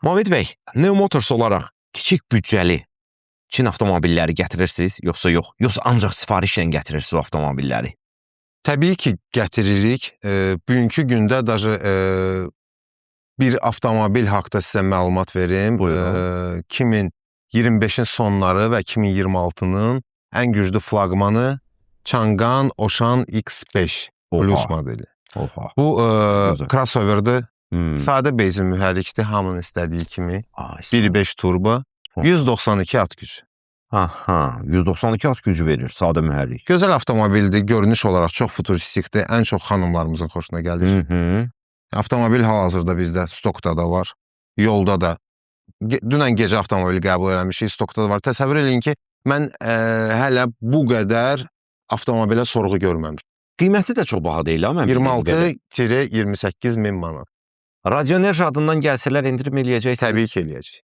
Mavid bəy, Neo Motors olaraq kiçik büdcəli Çin avtomobilləri gətirirsiniz, yoxsa yox? Yoxsa ancaq sifarişlə gətirirsiniz o avtomobilləri? Təbii ki, gətiririk. Bugünkü gündə bir avtomobil haqda sizə məlumat verim. 2025-in sonları və 2026-nın ən güclü flaqmanı Changan Ocean X5 Plus modeli. Bu crossoverdir. Sadə benzin mühərrikdir, hamının istədiyi kimi. 1.5 turbo, 192 at gücü. 192 at gücü verir, sadə mühərrik. Gözəl avtomobildir, görünüş olaraq çox futuristikdir, ən çox xanımlarımızın xoşuna gəlir. Avtomobil hal-hazırda bizdə stokda da var, yolda da. Dünən gecə avtomobili qəbul eləmişik, stokda da var. Təsəvvür eləyin ki, mən hələ bu qədər avtomobilə sorğu görməmişim. Qiyməti də çox baha deyil, 26-28 min manat. Radioenerji adından gəlsələr endirim eləyəcəksiniz? Təbii ki, eləyəcək.